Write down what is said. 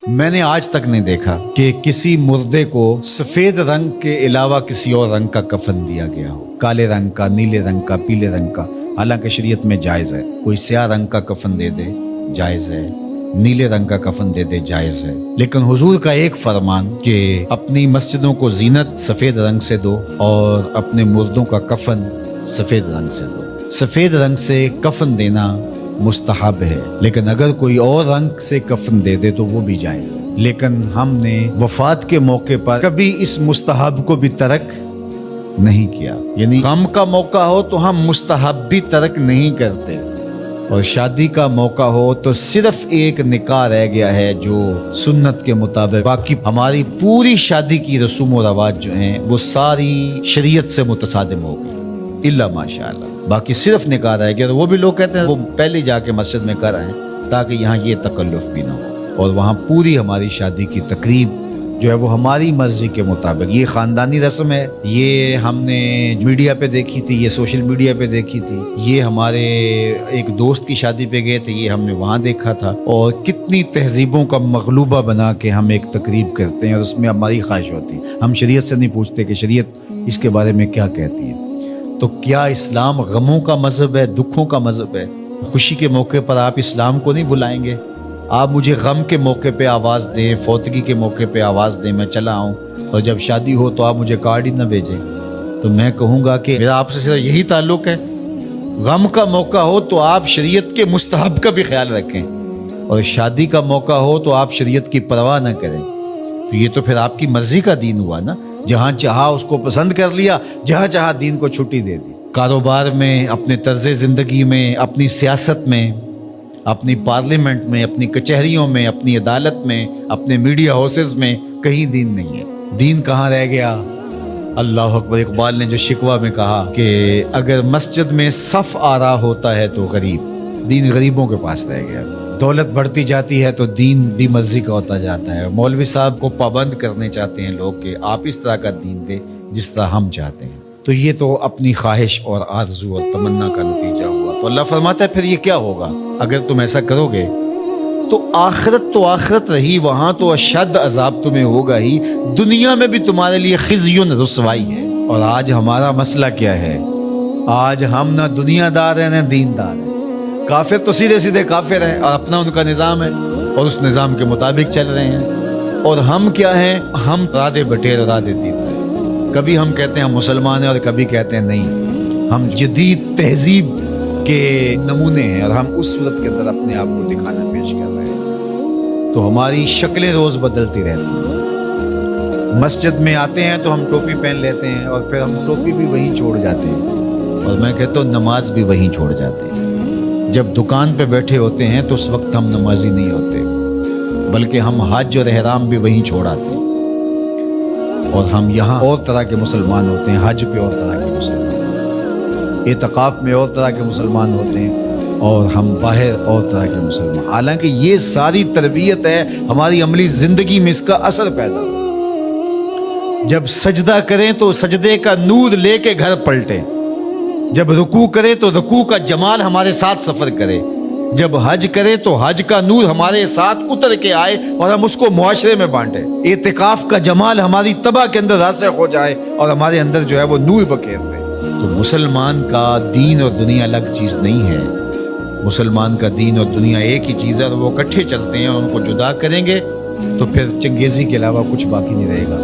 میں نے آج تک نہیں دیکھا کہ کسی مردے کو سفید رنگ کے علاوہ کسی اور رنگ کا کفن دیا گیا ہو، کالے رنگ کا، نیلے رنگ کا، پیلے رنگ کا۔ حالانکہ شریعت میں جائز ہے، کوئی سیاہ رنگ کا کفن دے دے جائز ہے، نیلے رنگ کا کفن دے دے جائز ہے، لیکن حضور کا ایک فرمان کہ اپنی مسجدوں کو زینت سفید رنگ سے دو اور اپنے مردوں کا کفن سفید رنگ سے دو۔ سفید رنگ سے کفن دینا مستحب ہے، لیکن اگر کوئی اور رنگ سے کفن دے دے تو وہ بھی جائز ہے۔ لیکن ہم نے وفات کے موقع پر کبھی اس مستحب کو بھی ترک نہیں کیا، یعنی غم کا موقع ہو تو ہم مستحب بھی ترک نہیں کرتے، اور شادی کا موقع ہو تو صرف ایک نکاح رہ گیا ہے جو سنت کے مطابق، باقی ہماری پوری شادی کی رسوم و رواج جو ہیں وہ ساری شریعت سے متصادم ہو گئی، الا ماشاء اللہ۔ باقی صرف نکاح رہ گیا، تو وہ بھی لوگ کہتے ہیں وہ پہلے جا کے مسجد میں کر آئیں تاکہ یہاں یہ تکلف بھی نہ ہو، اور وہاں پوری ہماری شادی کی تقریب جو ہے وہ ہماری مرضی کے مطابق۔ یہ خاندانی رسم ہے، یہ ہم نے میڈیا پہ دیکھی تھی، یہ سوشل میڈیا پہ دیکھی تھی، یہ ہمارے ایک دوست کی شادی پہ گئے تھے، یہ ہم نے وہاں دیکھا تھا، اور کتنی تہذیبوں کا مغلوبہ بنا کے ہم ایک تقریب کرتے ہیں اور اس میں ہماری خواہش ہوتی ہے۔ ہم شریعت سے نہیں پوچھتے کہ شریعت اس کے بارے میں کیا کہتی ہے۔ تو کیا اسلام غموں کا مذہب ہے، دکھوں کا مذہب ہے؟ خوشی کے موقع پر آپ اسلام کو نہیں بلائیں گے؟ آپ مجھے غم کے موقع پہ آواز دیں، فوتگی کے موقع پہ آواز دیں، میں چلا آؤں، اور جب شادی ہو تو آپ مجھے کارڈ ہی نہ بھیجیں، تو میں کہوں گا کہ میرا آپ سے صرف یہی تعلق ہے۔ غم کا موقع ہو تو آپ شریعت کے مستحب کا بھی خیال رکھیں، اور شادی کا موقع ہو تو آپ شریعت کی پرواہ نہ کریں۔ تو یہ تو پھر آپ کی مرضی کا دین ہوا نا، جہاں چاہا اس کو پسند کر لیا، جہاں چاہا دین کو چھٹی دے دی۔ کاروبار میں، اپنے طرز زندگی میں، اپنی سیاست میں، اپنی پارلیمنٹ میں، اپنی کچہریوں میں، اپنی عدالت میں، اپنے میڈیا ہاؤسز میں کہیں دین نہیں ہے۔ دین کہاں رہ گیا؟ اللہ اکبر۔ اقبال نے جو شکوہ میں کہا کہ اگر مسجد میں صف آرا ہوتا ہے تو غریب، دین غریبوں کے پاس رہ گیا۔ دولت بڑھتی جاتی ہے تو دین بھی مرضی کا ہوتا جاتا ہے۔ مولوی صاحب کو پابند کرنے چاہتے ہیں لوگ کہ آپ اس طرح کا دین دیں جس طرح ہم چاہتے ہیں، تو یہ تو اپنی خواہش اور آرزو اور تمنا کا نتیجہ ہوا۔ تو اللہ فرماتا ہے پھر یہ کیا ہوگا اگر تم ایسا کرو گے تو آخرت رہی، وہاں تو اشد عذاب تمہیں ہوگا ہی، دنیا میں بھی تمہارے لیے خزی رسوائی ہے۔ اور آج ہمارا مسئلہ کیا ہے؟ آج ہم نہ دنیا دار ہیں نہ دین دار ہیں۔ کافر تو سیدھے سیدھے کافر ہیں اور اپنا ان کا نظام ہے اور اس نظام کے مطابق چل رہے ہیں، اور ہم کیا ہیں؟ ہم رادے بٹیر رادے دیتے ہیں۔ کبھی ہم کہتے ہیں ہم مسلمان ہیں اور کبھی کہتے ہیں نہیں، ہم جدید تہذیب کے نمونے ہیں اور ہم اس صورت کے اندر اپنے آپ کو دکھانا پیش کر رہے ہیں۔ تو ہماری شکلیں روز بدلتی رہتی ہیں۔ مسجد میں آتے ہیں تو ہم ٹوپی پہن لیتے ہیں اور پھر ہم ٹوپی بھی وہیں چھوڑ جاتے ہیں، اور میں کہتا ہوں نماز بھی وہیں چھوڑ جاتے ہیں۔ جب دکان پہ بیٹھے ہوتے ہیں تو اس وقت ہم نمازی نہیں ہوتے، بلکہ ہم حج اور احرام بھی وہیں چھوڑ آتے ہیں، اور ہم یہاں اور طرح کے مسلمان ہوتے ہیں، حج پہ اور طرح کے مسلمان، اعتکاف میں اور طرح کے مسلمان ہوتے ہیں، اور ہم باہر اور طرح کے مسلمان۔ حالانکہ یہ ساری تربیت ہے ہماری عملی زندگی میں، اس کا اثر پیدا ہو۔ جب سجدہ کریں تو سجدے کا نور لے کے گھر پلٹیں، جب رکوع کرے تو رکوع کا جمال ہمارے ساتھ سفر کرے، جب حج کرے تو حج کا نور ہمارے ساتھ اتر کے آئے اور ہم اس کو معاشرے میں بانٹیں، اعتکاف کا جمال ہماری طبع کے اندر راسخ ہو جائے اور ہمارے اندر جو ہے وہ نور بکھیر دے۔ تو مسلمان کا دین اور دنیا الگ چیز نہیں ہے، مسلمان کا دین اور دنیا ایک ہی چیز ہے، اور وہ اکٹھے چلتے ہیں، اور ان کو جدا کریں گے تو پھر چنگیزی کے علاوہ کچھ باقی نہیں رہے گا۔